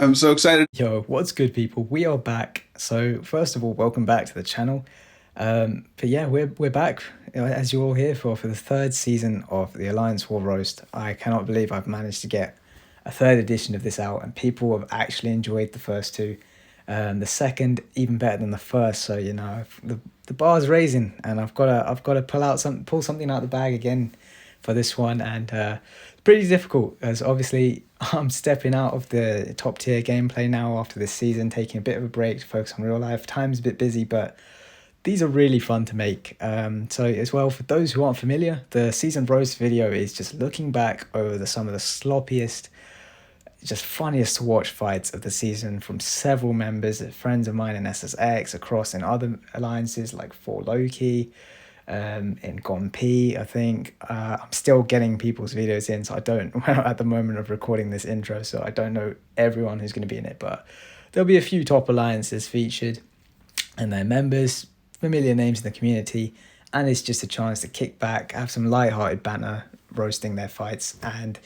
I'm so excited. Yo, what's good, people? We are back. So first of all, welcome back to the channel. But yeah, we're back, as you're all here for the third season of the Alliance War Roast. I cannot believe I've managed to get a third edition of this out, and people have actually enjoyed the first two. The second even better than the first. So you know the bar's raising, and I've got to pull something out the bag again for this one, and it's pretty difficult as obviously I'm stepping out of the top tier gameplay now after this season, taking a bit of a break to focus on real life. Time's a bit busy, but these are really fun to make. So as well, for those who aren't familiar, the season roast video is just looking back over some of the sloppiest, just funniest to watch fights of the season from several members, friends of mine in SSX, across in other alliances like For Loki, in Gone P, I think. I'm still getting people's videos in, so I don't, at the moment of recording this intro, so I don't know everyone who's going to be in it, but there'll be a few top alliances featured and their members, familiar names in the community, and it's just a chance to kick back, have some light-hearted banter, roasting their fights, and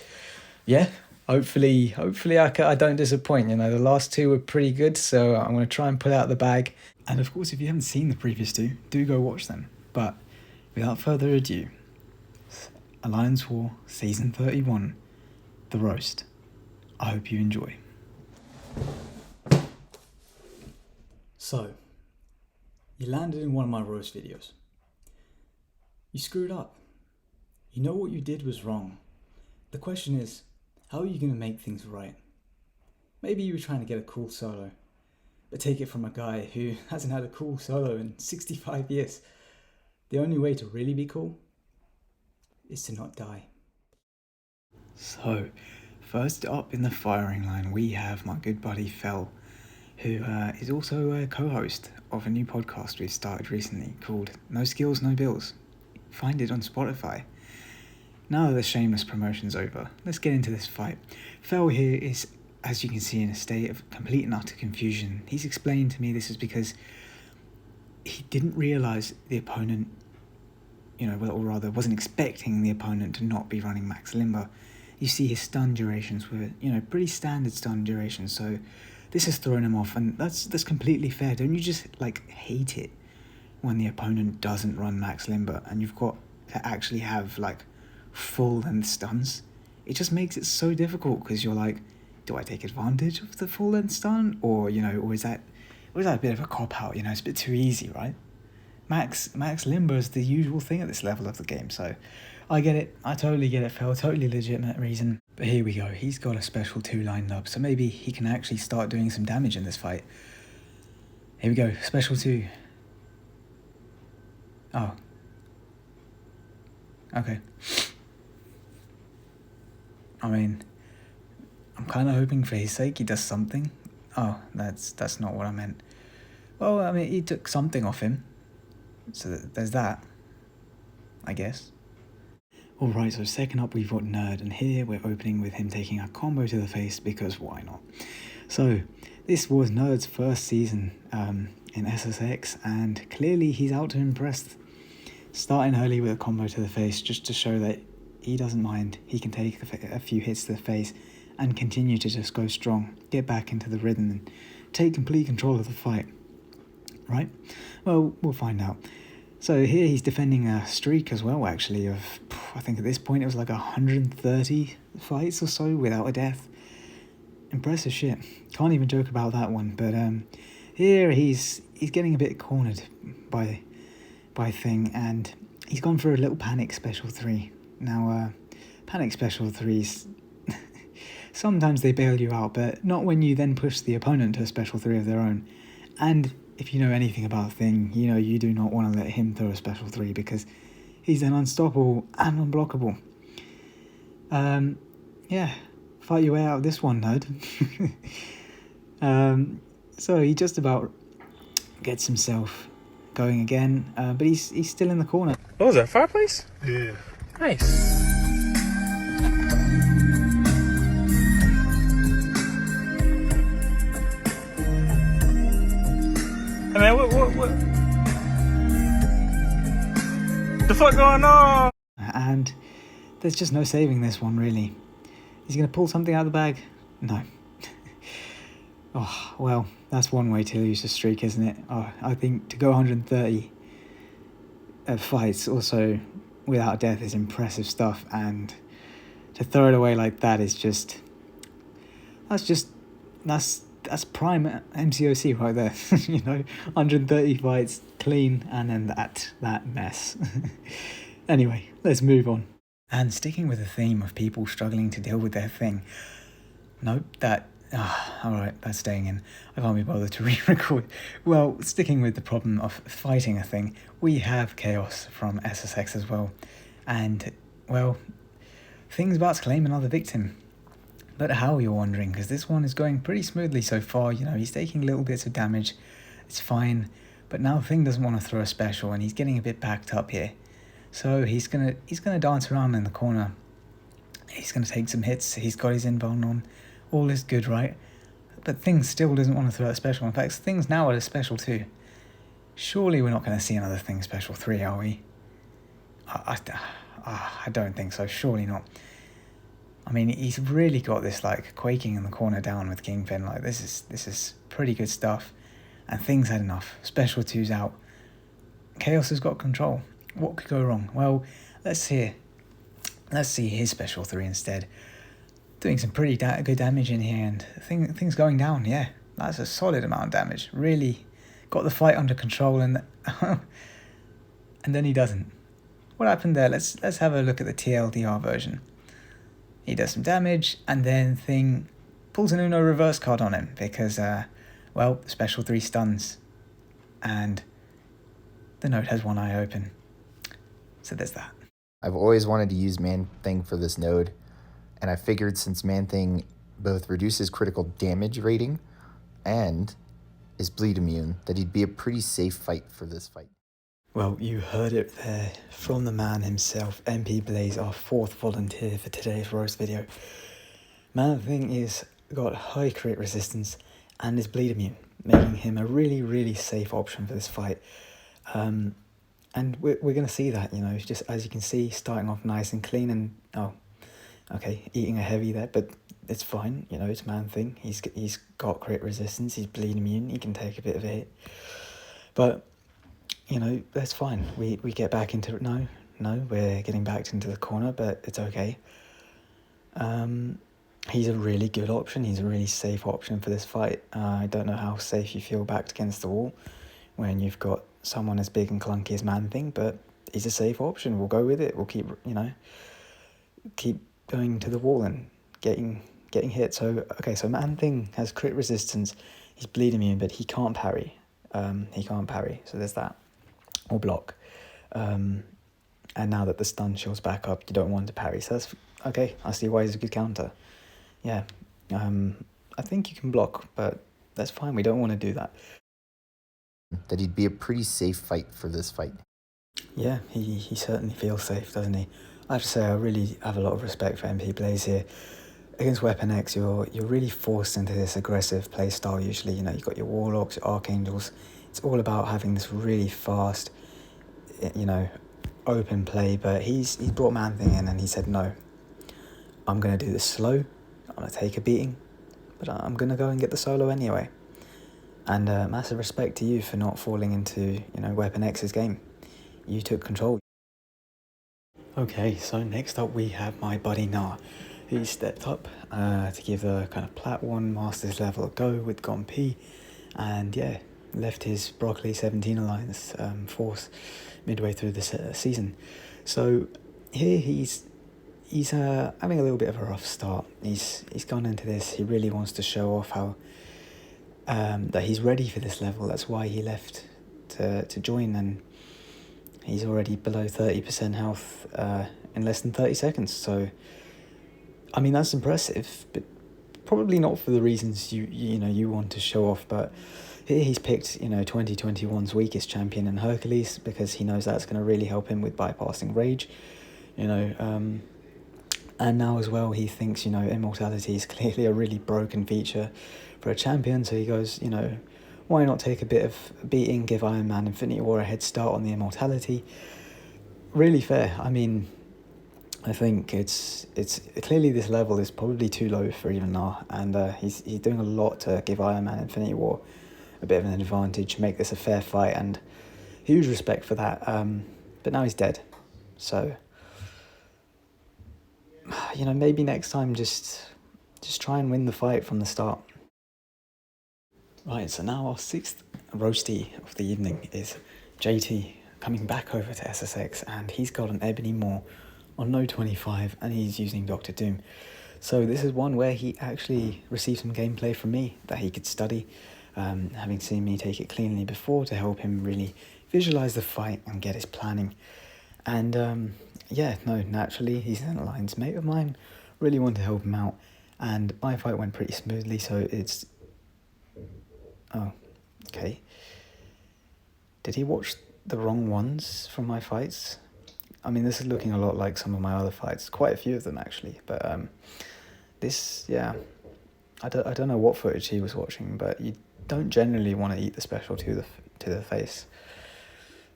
yeah, hopefully I don't disappoint. You know, the last two were pretty good, so I'm going to try and pull out the bag. And of course, if you haven't seen the previous two, do go watch them. But without further ado, Alliance War Season 31, The Roast. I hope you enjoy. So, you landed in one of my roast videos. You screwed up. You know what you did was wrong. The question is, how are you going to make things right? Maybe you were trying to get a cool solo, but take it from a guy who hasn't had a cool solo in 65 years. The only way to really be cool is to not die. So, first up in the firing line, we have my good buddy Fel, who is also a co-host of a new podcast we've started recently called No Skills, No Bills. Find it on Spotify. Now that the shameless promotion's over, let's get into this fight. Fel here is, as you can see, in a state of complete and utter confusion. He's explained to me this is because he didn't realise the opponent, or rather wasn't expecting the opponent to not be running max limber. You see his stun durations were, pretty standard stun durations, so this has thrown him off, and that's completely fair. Don't you just, hate it when the opponent doesn't run max limber and you've got to actually have, full length stuns? It just makes it so difficult because you're like, do I take advantage of the full length stun, or or is that a bit of a cop out? It's a bit too easy, right? Max limber is the usual thing at this level of the game, so I get it. I totally get it, Phil. Totally legitimate reason. But here we go. He's got a special 2 lined up, so maybe he can actually start doing some damage in this fight. Here we go. Special 2. Oh. Okay. I mean, I'm kind of hoping for his sake he does something. Oh, that's not what I meant. Well, I mean, he took something off him. So there's that, I guess. Alright, so second up we've got Nerd, and here we're opening with him taking a combo to the face, because why not? So, this was Nerd's first season in SSX, and clearly he's out to impress. Starting early with a combo to the face, just to show that he doesn't mind. He can take a few hits to the face and continue to just go strong, get back into the rhythm, and take complete control of the fight. Right? Well, we'll find out. So here he's defending a streak as well, actually, of, I think at this point it was 130 fights or so without a death. Impressive shit. Can't even joke about that one, but here he's getting a bit cornered by Thing, and he's gone for a little panic special 3. Now, panic special 3s, sometimes they bail you out, but not when you then push the opponent to a special 3 of their own. And if you know anything about Thing, you do not want to let him throw a special 3, because he's then unstoppable and unblockable. Yeah, fight your way out of this one, Nerd. So he just about gets himself going again, but he's still in the corner. What was that, fireplace? Yeah. Nice. Hey man, what the fuck going on? And there's just no saving this one, really. He's going to pull something out of the bag? No. Oh, well, that's one way to lose the streak, isn't it? Oh, I think to go 130 fights also without death is impressive stuff, and to throw it away like that is that's prime MCOC right there. 130 fights clean, and then that mess. Anyway, let's move on. And sticking with the theme of people struggling to deal with their thing. Nope, alright, that's staying in. I can't be bothered to re-record. Well, sticking with the problem of fighting a thing, we have Chaos from SSX as well. And, well, things about to claim another victim. But how, you're wondering, because this one is going pretty smoothly so far. He's taking little bits of damage. It's fine. But now Thing doesn't want to throw a special, and he's getting a bit backed up here. So he's gonna dance around in the corner. He's gonna take some hits. He's got his invuln on. All is good, right? But Thing still doesn't want to throw a special. In fact, Thing's now at a special 2. Surely we're not going to see another Thing special 3, are we? I don't think so. Surely not. I mean, he's really got this like quaking in the corner down with Kingpin. Like this is pretty good stuff. And Thing's had enough. Special 2's out. Chaos has got control. What could go wrong? Well, let's see his special 3 instead. Doing some pretty good damage in here, and things going down. Yeah, that's a solid amount of damage. Really got the fight under control, and and then he doesn't. What happened there? Let's have a look at the TLDR version. He does some damage, and then Thing pulls an Uno reverse card on him because, well, special 3 stuns, and the node has one eye open. So there's that. I've always wanted to use Man-Thing for this node, and I figured since Man-Thing both reduces critical damage rating and is bleed immune, that he'd be a pretty safe fight for this fight. Well, you heard it there from the man himself, MP Blaze, our 4th volunteer for today's roast video. Man-Thing is got high crit resistance and is bleed immune, making him a really, really safe option for this fight. And we're going to see that, just as you can see, starting off nice and clean and, eating a heavy there, but it's fine, it's Man-Thing. He's got crit resistance, he's bleed immune, he can take a bit of a hit. But, that's fine. We get back into it. No, we're getting back into the corner, but it's okay. He's a really good option, he's a really safe option for this fight. I don't know how safe you feel backed against the wall when you've got someone as big and clunky as Man-Thing, but he's a safe option. We'll go with it. We'll keep going to the wall and getting hit. So Man-Thing has crit resistance. He's bleed immune, but he can't parry. So there's that, or block. And now that the stun shield's back up, you don't want to parry. So that's okay. I see why he's a good counter. Yeah. I think you can block, but that's fine. We don't want to do that. That he'd be a pretty safe fight for this fight. Yeah, he certainly feels safe, doesn't he? I have to say, I really have a lot of respect for MP Blaze here. Against Weapon X, you're really forced into this aggressive play style usually. You've got your Warlocks, your Archangels. It's all about having this really fast, open play. But he's brought Man-Thing in and he said, no, I'm going to do this slow. I'm going to take a beating, but I'm going to go and get the solo anyway. And massive respect to you for not falling into, Weapon X's game. You took control. Okay, so next up we have my buddy Na. He stepped up to give the kind of Plat 1 Masters level a go with Gon P. And yeah, left his Broccoli 17 Alliance force midway through the season. So here he's having a little bit of a rough start. He's gone into this, he really wants to show off how that he's ready for this level. That's why he left to join, and he's already below 30% health in less than 30 seconds. So, I mean, that's impressive, but probably not for the reasons you want to show off. But here he's picked 2021's weakest champion in Hercules because he knows that's going to really help him with bypassing rage. And now as well he thinks immortality is clearly a really broken feature for a champion, so he goes, why not take a bit of beating, give Iron Man Infinity War a head start on the immortality. Really fair. I mean, I think it's clearly this level is probably too low for even now, and he's doing a lot to give Iron Man Infinity War a bit of an advantage, make this a fair fight, and huge respect for that. But now he's dead, so you know, maybe next time just try and win the fight from the start. Right, so now our 6th roastie of the evening is JT coming back over to SSX, and he's got an Ebony Maw on no 25, and he's using Dr. Doom. So this is one where he actually received some gameplay from me that he could study, having seen me take it cleanly before to help him really visualize the fight and get his planning. And yeah, no, naturally, he's an alliance mate of mine, really wanted to help him out, and my fight went pretty smoothly, so it's... Oh, okay. Did he watch the wrong ones from my fights? I mean, this is looking a lot like some of my other fights, quite a few of them actually, but this, yeah, I don't know what footage he was watching, but you don't generally want to eat the special to the face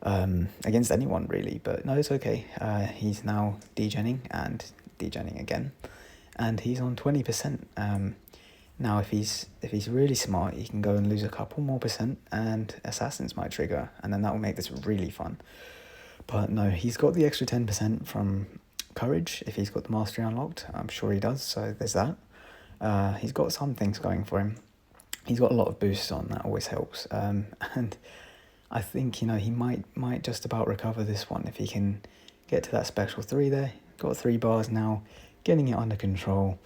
against anyone really, but no, it's okay. He's now degenning and degenning again, and he's on 20%. Now, if he's really smart, he can go and lose a couple more percent, and Assassins might trigger, and then that will make this really fun. But no, he's got the extra 10% from Courage if he's got the Mastery unlocked. I'm sure he does, so there's that. He's got some things going for him. He's got a lot of boosts on, that always helps. And I think, you know, he might just about recover this one if he can get to that special 3 there. Got 3 bars now, getting it under control,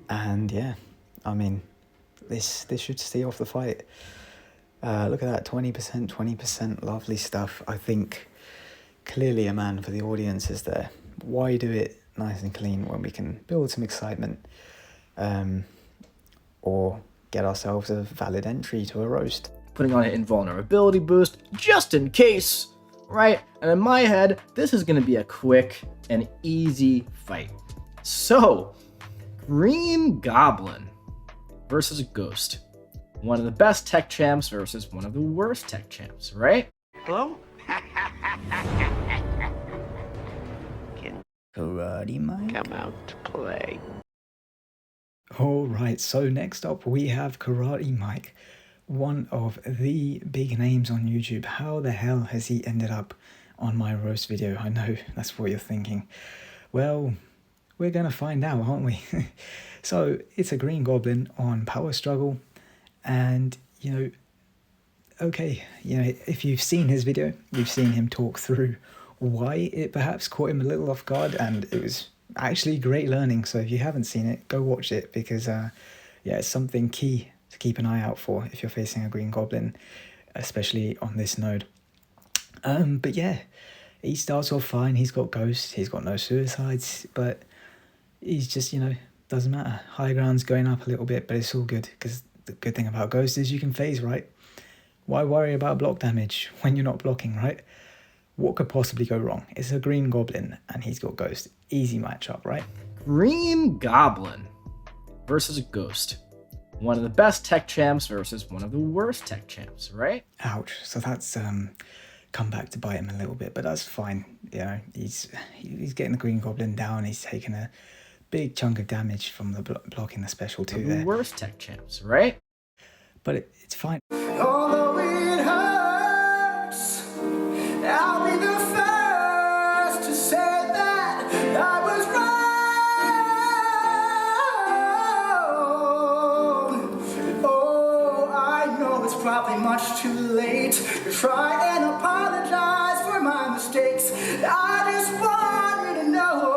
and yeah. I mean, this should stay off the fight. Look at that, 20%, lovely stuff. I think clearly a man for the audience is there. Why do it nice and clean when we can build some excitement or get ourselves a valid entry to a roast? Putting on an invulnerability boost just in case, right? And in my head, this is going to be a quick and easy fight. So, Green Goblin versus Ghost. One of the best tech champs versus one of the worst tech champs, right? Hello? KarateMike? Come out to play. Alright, so next up we have KarateMike, one of the big names on YouTube. How the hell has he ended up on my roast video? I know, that's what you're thinking. Well, we're gonna find out, aren't we? So it's a Green Goblin on Power Struggle, and you know, okay, you know, if you've seen his video, you've seen him talk through why it perhaps caught him a little off guard, and it was actually great learning. So if you haven't seen it, go watch it, because yeah, it's something key to keep an eye out for if you're facing a Green Goblin, especially on this node. But yeah, he starts off fine. He's got Ghost, he's got no suicides, but he's just, you know, doesn't matter. High ground's going up a little bit, but it's all good, because the good thing about Ghost is you can phase, right? Why worry about block damage when you're not blocking, right? What could possibly go wrong? It's a Green Goblin, and he's got Ghost. Easy matchup, right? Green Goblin versus Ghost. One of the best tech champs versus one of the worst tech champs, right? Ouch. So that's come back to bite him a little bit, but that's fine. You know, he's getting the Green Goblin down. He's taking a big chunk of damage from the blocking the special 2 there. The worst tech champs, right? But it's fine. Although it hurts, I'll be the first to say that I was wrong. Oh, I know it's probably much too late to try and apologize for my mistakes. I just want you to know.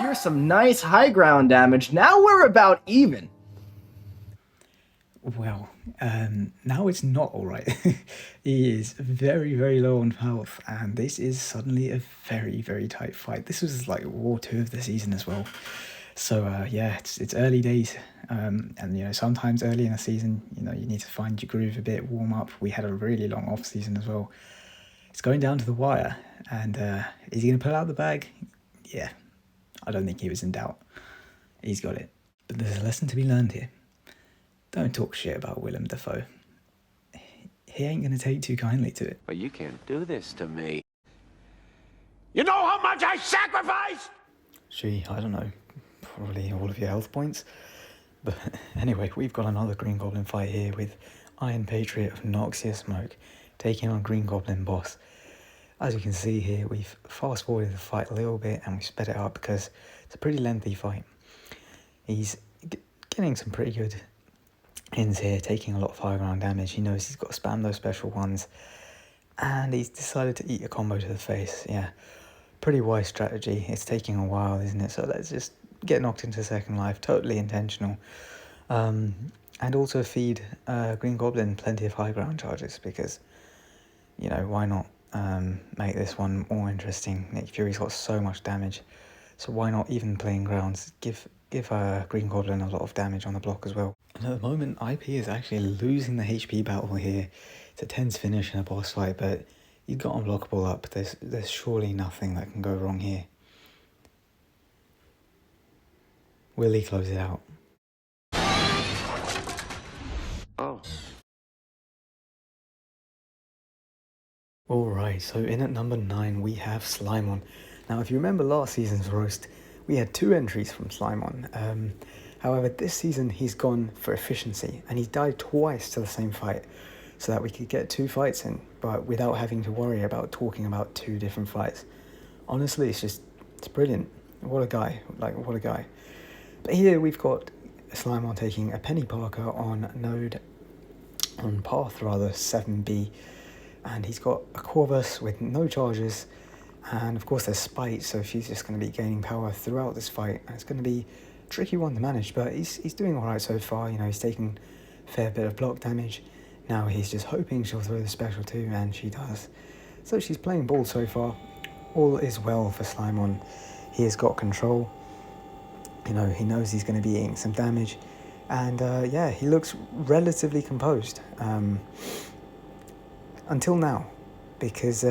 Here's some nice high ground damage. Now we're about even. Well, now it's not alright. He is very, very low on health, and this is suddenly a very, very tight fight. This was like War 2 of the season as well. So yeah, it's early days, and you know, sometimes early in a season, you know, you need to find your groove a bit, warm up. We had a really long off season as well. It's going down to the wire, and is he going to pull out the bag? Yeah, I don't think he was in doubt. He's got it. But there's a lesson to be learned here. Don't talk shit about Willem Dafoe. He ain't going to take too kindly to it. But you can't do this to me. sacrificed! Gee, I don't know, probably all of your health points. But anyway, we've got another Green Goblin fight here with Iron Patriot of Noxia Smoke taking on Green Goblin Boss. As you can see here, we've fast forwarded the fight a little bit and we sped it up because it's a pretty lengthy fight. He's getting some pretty good ins here, taking a lot of high ground damage. He knows he's got to spam those special ones, and he's decided to eat a combo to the face. Yeah, pretty wise strategy. It's taking a while, isn't it? So let's just get knocked into second life, totally intentional. And also feed Green Goblin plenty of high ground charges because, you know, why not make this one more interesting? Nick Fury's got so much damage, so why not even playing grounds? Give Green Goblin a lot of damage on the block as well. And at the moment, IP is actually losing the HP battle here. It's a tense finish in a boss fight, but he's got unblockable up. There's surely nothing that can go wrong here. Will he close it out? Oh. Alright, so in at number 9 we have Slimon. Now if you remember last season's roast, we had 2 entries from Slimon. However, this season he's gone for efficiency and he's died twice to the same fight so that we could get 2 fights in, but without having to worry about talking about 2 different fights. Honestly, it's brilliant. What a guy, what a guy. But here we've got Slimon taking a Penny Parker on path 7B, and he's got a Corvus with no charges, and of course there's Spite, so she's just going to be gaining power throughout this fight, and it's going to be a tricky one to manage, but he's doing alright so far. You know, he's taking a fair bit of block damage. Now he's just hoping she'll throw the special too, and she does. So she's playing ball so far. All is well for Slimon. He has got control. You know, he knows he's going to be eating some damage, and yeah, he looks relatively composed until now, because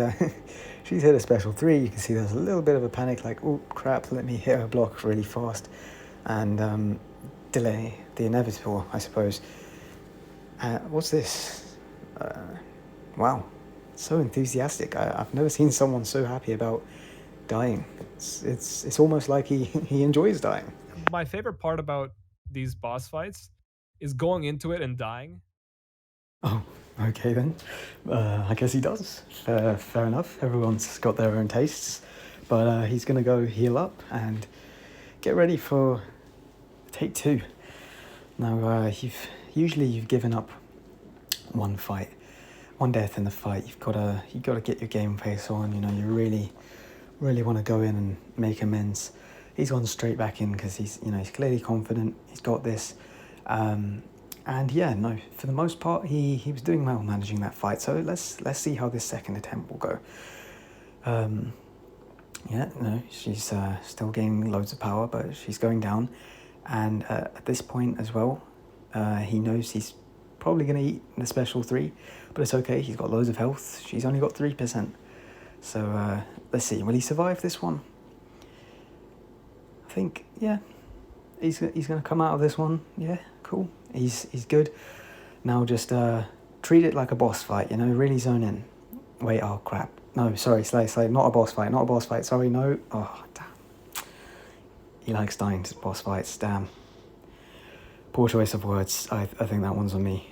she's hit a special 3. You can see there's a little bit of a panic, like, oh crap, let me hit her block really fast and delay the inevitable, I suppose. What's this? Wow, so enthusiastic. I've never seen someone so happy about dying. It's almost like he enjoys dying. My favorite part about these boss fights is going into it and dying. Oh, okay then. I guess he does. Fair enough. Everyone's got their own tastes. But he's going to go heal up and get ready for take 2. Now, you've given up one death in the fight. You've got to get your game face on. You know, you really want to go in and make amends. He's gone straight back in because he's clearly confident. He's got this, and yeah, no, for the most part, he was doing well managing that fight. So let's see how this second attempt will go. Yeah, no, she's still gaining loads of power, but she's going down, and at this point as well, he knows he's probably going to eat the special 3, but it's okay. He's got loads of health. She's only got 3%. So let's see, will he survive this one? I think, yeah, he's going to come out of this one. Yeah, cool. He's good. Now just treat it like a boss fight, you know, really zone in. Wait, oh crap. No, sorry, Slay, not a boss fight, sorry, no. Oh, damn. He likes dying to boss fights, damn. Poor choice of words. I think that one's on me.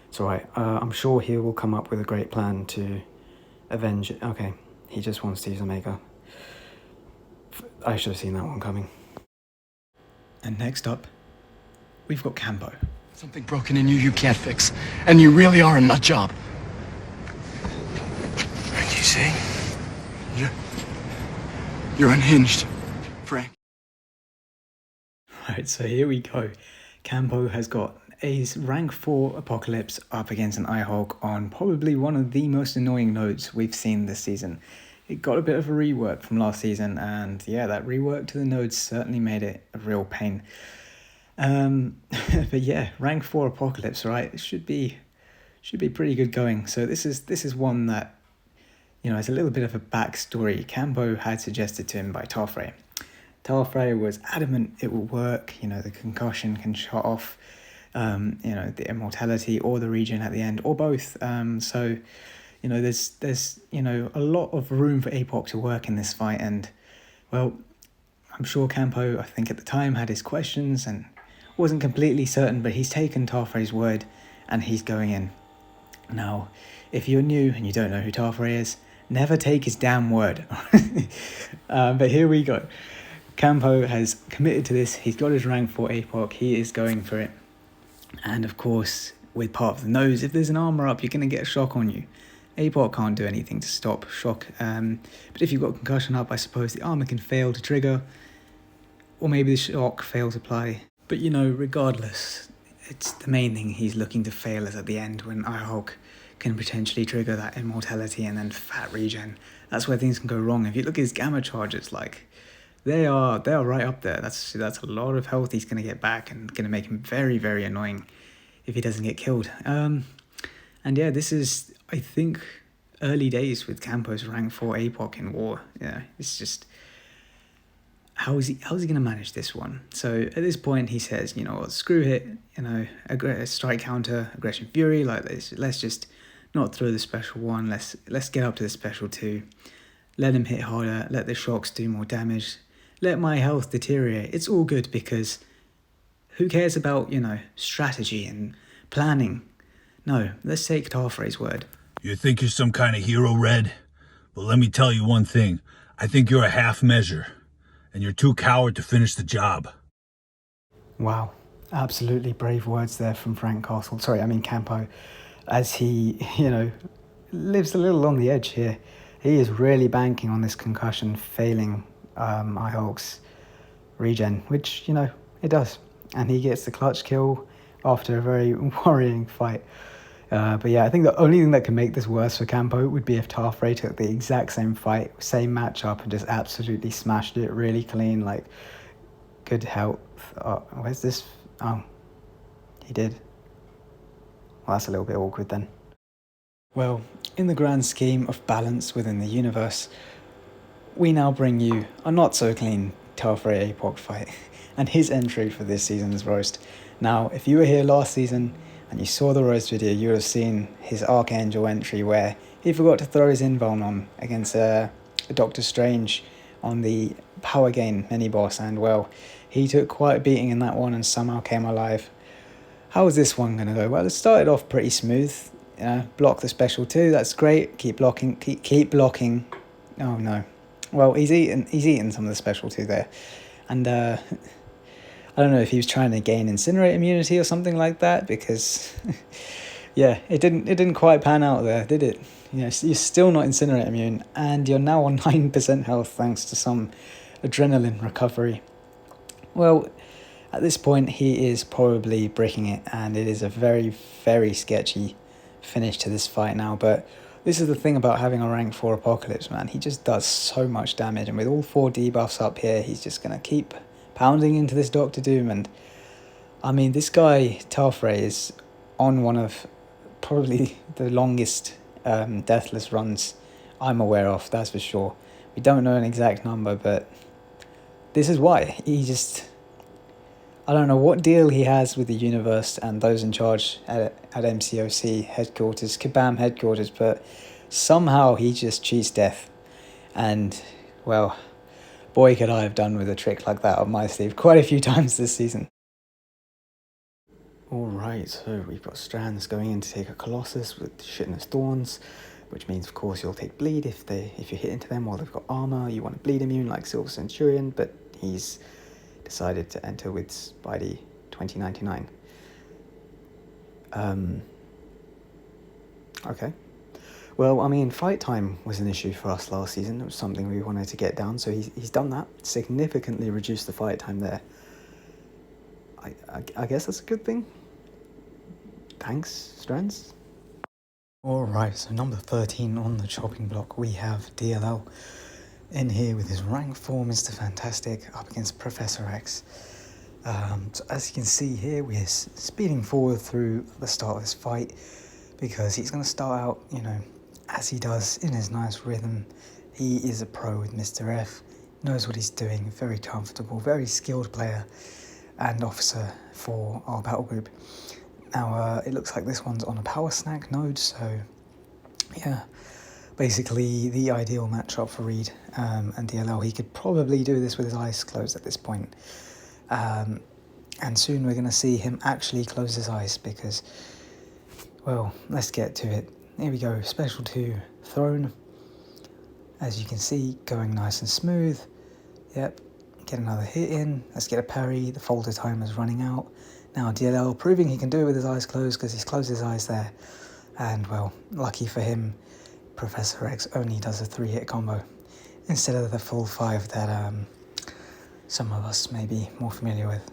It's alright. I'm sure he will come up with a great plan to avenge it. Okay, he just wants to use Omega. I should have seen that one coming. And next up, we've got Campo. Something broken in you can't fix, and you really are a nut job. What do you say? You're unhinged, Frank. Right, so here we go. Campo has got a rank 4 Apocalypse up against an Ihulk on probably one of the most annoying nodes we've seen this season. It got a bit of a rework from last season, and yeah, that rework to the nodes certainly made it a real pain. But yeah, rank 4 Apocalypse, right? It should be pretty good going. So this is one that, you know, it's a little bit of a backstory. Campo had suggested to him by Tarfrey. Tarfrey was adamant it will work. You know, the concussion can shut off, you know, the immortality or the regen at the end, or both. So, you know, there's you know, a lot of room for APOC to work in this fight, and Well, I'm sure Campo, I think at the time, had his questions and wasn't completely certain, but he's taken Tafre's word and he's going in. Now, if you're new and you don't know who Tafre is, never take his damn word. But here we go. Campo has committed to this. He's got his rank 4 APOC. He is going for it. And of course, with part of the nose, if there's an armor up, you're going to get a shock on you. APOC can't do anything to stop shock. But if you've got concussion up, I suppose the armor can fail to trigger. Or maybe the shock fails to apply. But you know, regardless, it's the main thing he's looking to fail is at the end when Ihulk can potentially trigger that immortality and then fat regen. That's where things can go wrong. If you look at his gamma charges, like they are right up there. That's a lot of health he's gonna get back and gonna make him very, very annoying if he doesn't get killed. And yeah, this is, I think, early days with Campo's rank 4 APOC in war. Yeah, it's just how's he gonna manage this one? So at this point he says, you know what, screw it, you know, strike counter, aggression fury, like let's just not throw the special 1, let's get up to the special 2, let him hit harder, let the shocks do more damage, let my health deteriorate. It's all good because who cares about, you know, strategy and planning? No, let's take Tafre's word. You think you're some kind of hero, Red? But let me tell you one thing. I think you're a half measure, and you're too coward to finish the job. Wow, absolutely brave words there from Campo, as he, you know, lives a little on the edge here. He is really banking on this concussion failing Ihulk's regen, which, you know, it does. And he gets the clutch kill after a very worrying fight. But yeah, I think the only thing that can make this worse for Campo would be if Tafre took the exact same fight, same matchup, and just absolutely smashed it really clean, like, good health. Where's this? Oh, he did. Well, that's a little bit awkward then. Well, in the grand scheme of balance within the universe, we now bring you a not-so-clean Tafre APOC fight and his entry for this season's roast. Now, if you were here last season and you saw the roast video, you would have seen his Archangel entry where he forgot to throw his invuln on against Doctor Strange on the power gain mini-boss, and well, he took quite a beating in that one and somehow came alive. How is this one going to go? Well, it started off pretty smooth. Block the special 2, that's great. Keep blocking, keep blocking. Oh no. Well, he's eaten some of the special 2 there. And I don't know if he was trying to gain incinerate immunity or something like that, because yeah, it didn't quite pan out there, did it? You know, you're still not incinerate immune, and you're now on 9% health thanks to some adrenaline recovery. Well, at this point he is probably breaking it, and it is a very, very sketchy finish to this fight now. But this is the thing about having a rank 4 Apocalypse, man. He just does so much damage, and with all 4 debuffs up here, he's just going to keep pounding into this Doctor Doom. And I mean, this guy Tafre is on one of probably the longest deathless runs I'm aware of, that's for sure. We don't know an exact number, but this is why. He just, I don't know what deal he has with the universe and those in charge at MCOC headquarters, Kabam headquarters, but somehow he just cheats death. And, well, boy could I have done with a trick like that up my sleeve quite a few times this season. Alright, so we've got Strands going in to take a Colossus with Shitness Thorns, which means of course you'll take bleed if you hit into them while they've got armor. You want to bleed immune like Silver Centurion, but he's decided to enter with Spidey 2099. Okay. Well, I mean, fight time was an issue for us last season. It was something we wanted to get down, so he's done that. Significantly reduced the fight time there. I guess that's a good thing. Thanks, Strands. Alright, so number 13 on the chopping block, we have DLL in here with his rank 4 Mr. Fantastic up against Professor X. So as you can see here, we're speeding forward through the start of this fight because he's going to start out, you know, as he does in his nice rhythm. He is a pro with Mr. F, knows what he's doing, very comfortable, very skilled player and officer for our battle group. Now, it looks like this one's on a power snack node, so yeah, basically the ideal matchup for Reed and DLL. He could probably do this with his eyes closed at this point. And soon we're going to see him actually close his eyes because, well, let's get to it. Here we go, special 2 thrown. As you can see, going nice and smooth. Yep, get another hit in. Let's get a parry. The folder time is running out. Now DLL proving he can do it with his eyes closed because he's closed his eyes there. And, well, lucky for him, Professor X only does a 3-hit combo instead of the full 5 that some of us may be more familiar with.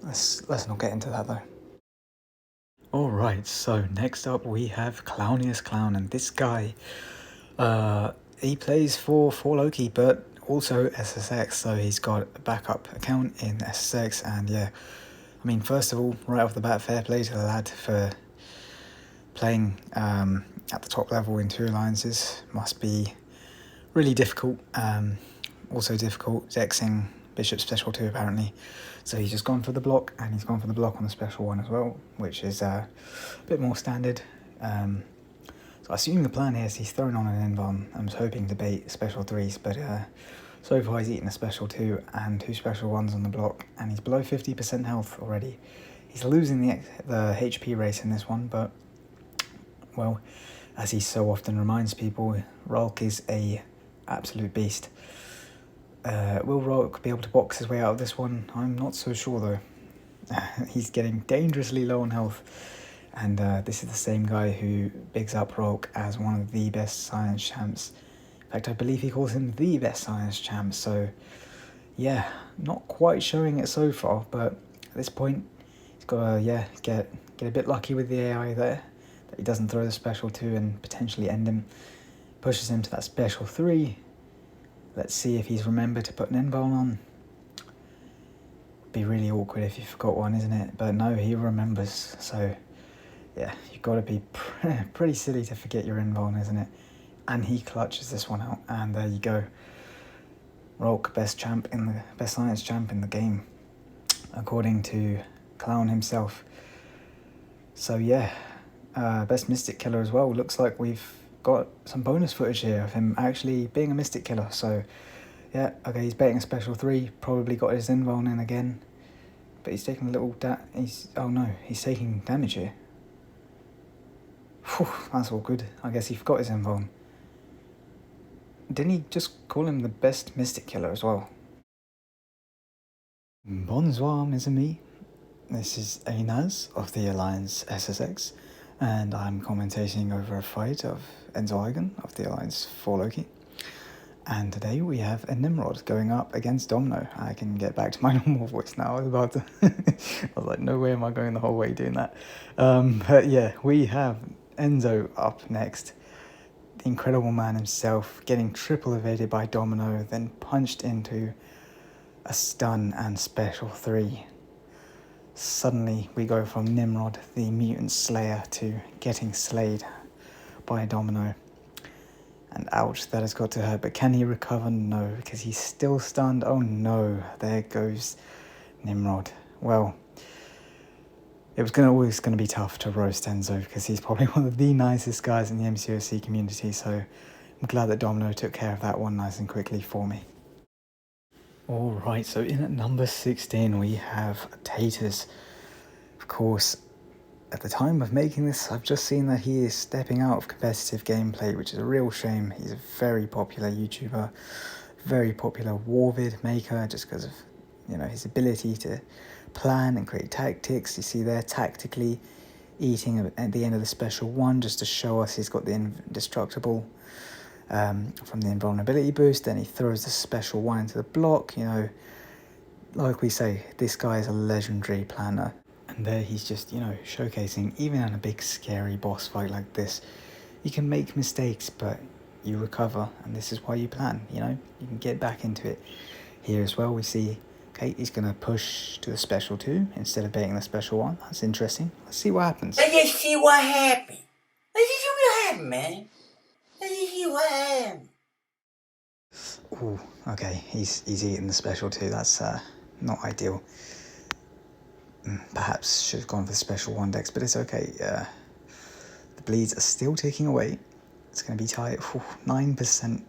Let's not get into that though. Alright, so next up we have Clowniest Clown, and this guy, he plays for Loki, but also SSX, so he's got a backup account in SSX, and yeah, I mean, first of all, right off the bat, fair play to the lad for playing at the top level in 2 alliances. Must be really difficult, also difficult dexing Bishop Special 2 apparently. So he's just gone for the block, and he's gone for the block on the Special 1 as well, which is a bit more standard. So I assume the plan here is he's thrown on an invuln. I was hoping to bait Special 3s, but so far he's eaten a Special 2 and 2 Special 1s on the block, and he's below 50% health already. He's losing the HP race in this one, but, well, as he so often reminds people, Rolk is a absolute beast. Will Rolk be able to box his way out of this one? I'm not so sure though. He's getting dangerously low on health, and this is the same guy who bigs up Rolk as one of the best science champs. In fact, I believe he calls him the best science champ, so yeah, not quite showing it so far, but at this point he's got to get a bit lucky with the AI there, that he doesn't throw the Special 2 and potentially end him. Pushes him to that Special 3. Let's see if he's remembered to put an invuln on. Be really awkward if you forgot one, isn't it? But no, he remembers. So yeah, you've got to be pretty silly to forget your invuln, isn't it? And he clutches this one out, and there you go. Rolk, best science champ in the game, according to Clown himself. So yeah, best Mystic Killer as well. Looks like we've got some bonus footage here of him actually being a Mystic Killer. So yeah, okay, he's baiting a Special 3, probably got his invuln in again, but he's taking a little oh no, he's taking damage here. Whew, that's all good. I guess he forgot his invuln. Didn't he just call him the best Mystic Killer as well? Bonsoir, mes amis. This is Anaz of the Alliance SSX, and I'm commentating over a fight of Enzo of the Alliance for Loki. And today we have a Nimrod going up against Domino. I can get back to my normal voice now. I was about to I was like, no way am I going the whole way doing that. But yeah, we have Enzo up next. The Incredible Man himself getting triple evaded by Domino, then punched into a stun and Special 3. Suddenly we go from Nimrod, the mutant slayer, to getting slayed by Domino. And ouch, that has got to hurt. But can he recover? No, because he's still stunned. Oh no, there goes Nimrod. Well, it was always going to be tough to roast Enzo because he's probably one of the nicest guys in the MCOC community. So I'm glad that Domino took care of that one nice and quickly for me. Alright, so in at number 16 we have Taters. Of course, at the time of making this, I've just seen that he is stepping out of competitive gameplay, which is a real shame. He's a very popular YouTuber, very popular war vid maker, just because of, you know, his ability to plan and create tactics. You see there, tactically eating at the end of the Special 1 just to show us he's got the indestructible from the invulnerability boost. Then he throws the Special 1 into the block. You know, like we say, this guy is a legendary planner. And there he's just, you know, showcasing, even in a big scary boss fight like this, you can make mistakes, but you recover, and this is why you plan, you know, you can get back into it. Here as well we see, okay, he's going to push to the Special 2 instead of baiting the Special 1. That's interesting. Let's see what happens. Let's just see what happened. Let's just see what happened, man. Let's just see what happened. Ooh, okay, he's eating the Special 2. That's not ideal. Perhaps should have gone for the Special 1 dex, but it's okay. The bleeds are still ticking away. It's going to be tight. 9%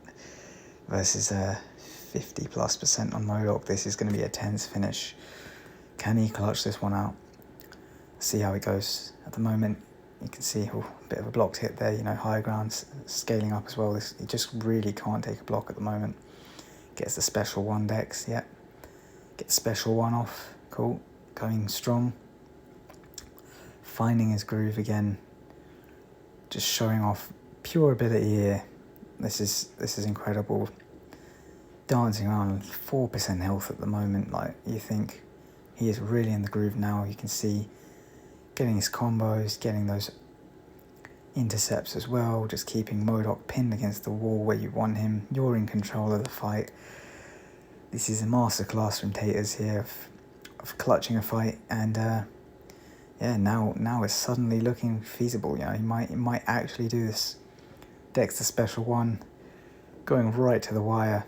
versus 50+% on Modok. This is going to be a tense finish. Can he clutch this one out? See how it goes. At the moment, you can see a bit of a blocked hit there, high ground, scaling up as well. He just really can't take a block at the moment. Gets the special one Dex, yep. Gets special one off, cool. Going strong. Finding his groove again. Just showing off pure ability here. This is incredible. Dancing around 4% health at the moment. Like, you think he is really in the groove now. You can see getting his combos, getting those intercepts as well, just keeping Modok pinned against the wall where you want him. You're in control of the fight. This is a masterclass from Taters here of clutching a fight, and now it's suddenly looking feasible. He might actually do this. Dex the special one, going right to the wire.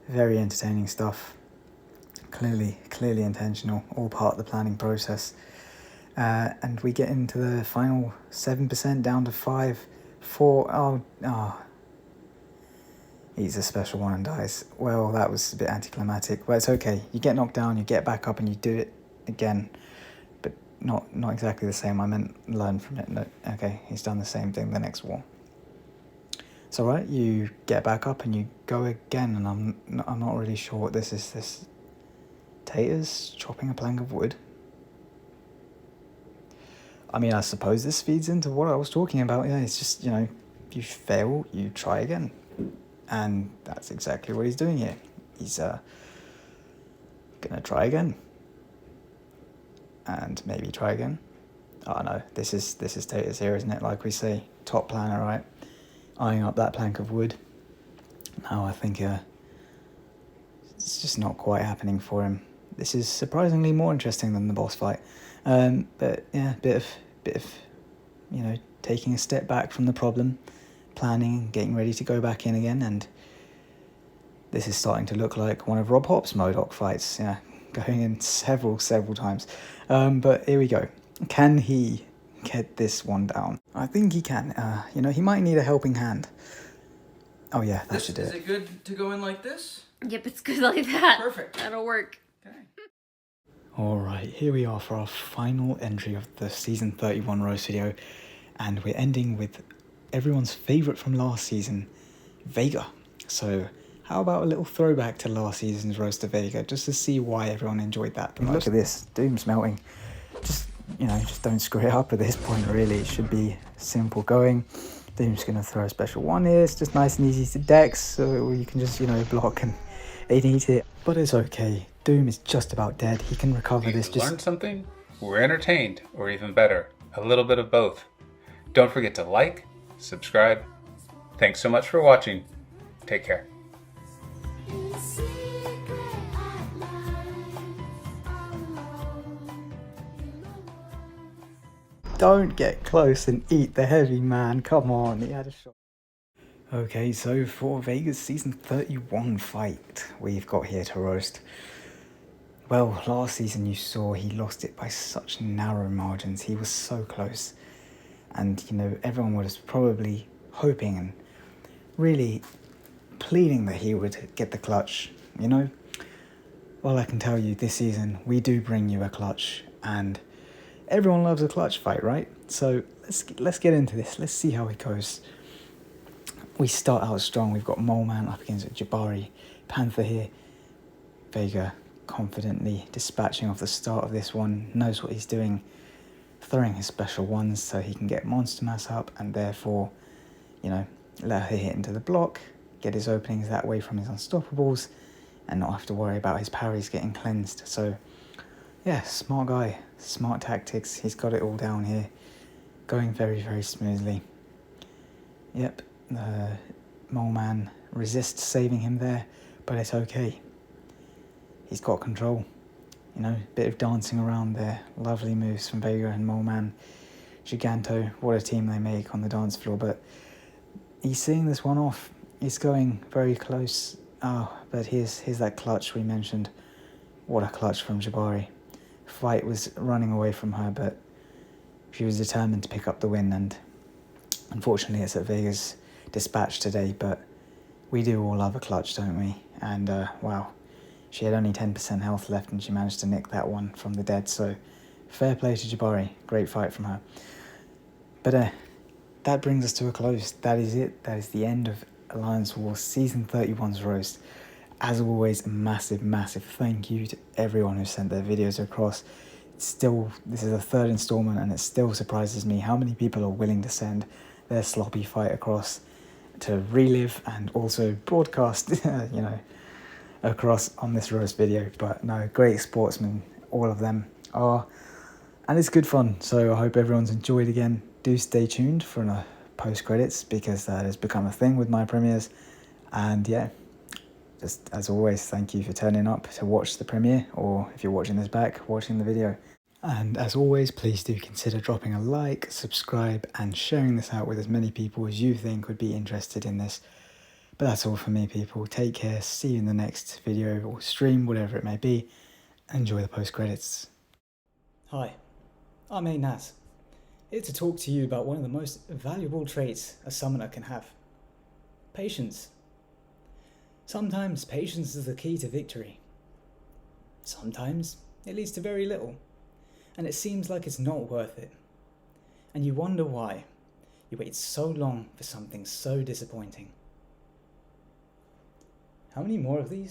Very entertaining stuff. Clearly intentional, all part of the planning process. And we get into the final 7% down to 5, 4. He's a special one and dies. Well, that was a bit anticlimactic, but it's okay. You get knocked down, you get back up, and you do it again. But not exactly the same. I meant learn from it. No, okay, he's done the same thing the next war. It's alright, you get back up and you go again, and I'm not really sure what this is. This Taters chopping a plank of wood. I mean, I suppose this feeds into what I was talking about. Yeah, it's just, you fail, you try again. And that's exactly what he's doing here. He's gonna try again. And maybe try again. Oh no, this is Taters here, isn't it? Like we say, top planner, right? Eyeing up that plank of wood. Now I think it's just not quite happening for him. This is surprisingly more interesting than the boss fight. But yeah, bit of taking a step back from the problem, planning, getting ready to go back in again, and this is starting to look like one of Rob Hop's Modok fights. Yeah, going in several times. But here we go. Can he get this one down? I think he can. He might need a helping hand. Oh yeah, that should do it. Is it good to go in like this? Yep, it's good like that. Perfect. That'll work. Okay. Alright, here we are for our final entry of the Season 31 Roast video, and we're ending with everyone's favourite from last season, Vega. So how about a little throwback to last season's Roast of Vega, just to see why everyone enjoyed that. Look at this, Doom's melting. Just don't screw it up at this point, really. It should be simple going. Doom's going to throw a special one here. It's just nice and easy to Dex, so you can just, block and eat it. But it's okay. Doom is just about dead. He can recover this. Learn something? We're entertained, or even better, a little bit of both. Don't forget to like, subscribe. Thanks so much for watching. Take care. Don't get close and eat the heavy, man. Come on, he had a shot. Okay, so for Vega's Season 31 fight, we've got here to roast. Well, last season you saw he lost it by such narrow margins. He was so close. And, everyone was probably hoping and really pleading that he would get the clutch, Well, I can tell you, this season, we do bring you a clutch, and everyone loves a clutch fight, right? So let's get into this. Let's see how it goes. We start out strong. We've got Mole Man up against Jabari. Panther here. Vega confidently dispatching off the start of this one. Knows what he's doing. Throwing his special ones so he can get Monster Mass up and therefore, let her hit into the block. Get his openings that way from his Unstoppables and not have to worry about his parries getting cleansed. So, yeah, smart guy. Smart tactics. He's got it all down here. Going very, very smoothly. Yep. The Mole Man resists saving him there, but it's okay. He's got control. Bit of dancing around there. Lovely moves from Vega and Mole Man. Giganto, what a team they make on the dance floor, but he's seeing this one off. He's going very close. Oh, but here's that clutch we mentioned. What a clutch from Jabari. Fight was running away from her, but she was determined to pick up the win, and Unfortunately, it's at Vega's dispatch today, but we do all love a clutch, don't we? And wow, she had only 10% health left and she managed to nick that one from the dead, so fair play to Jabari. Great fight from her. But that brings us to a close. That is it. That is the end of Alliance War Season 31's Roast. As always, a massive, massive thank you to everyone who sent their videos across. This is the third installment, and it still surprises me how many people are willing to send their sloppy fight across to relive and also broadcast, across on this roast video. But no, great sportsmen, all of them are, and it's good fun. So I hope everyone's enjoyed again. Do stay tuned for a post credits, because that has become a thing with my premieres. And yeah, just as always, thank you for turning up to watch the premiere, or if you're watching this back, watching the video. And as always, please do consider dropping a like, subscribe, and sharing this out with as many people as you think would be interested in this. But that's all for me, people. Take care, see you in the next video or stream, whatever it may be. Enjoy the post credits. Hi, I'm Naz, here to talk to you about one of the most valuable traits a summoner can have: patience. Sometimes patience is the key to victory. Sometimes it leads to very little, and it seems like it's not worth it. And you wonder why you wait so long for something so disappointing. How many more of these?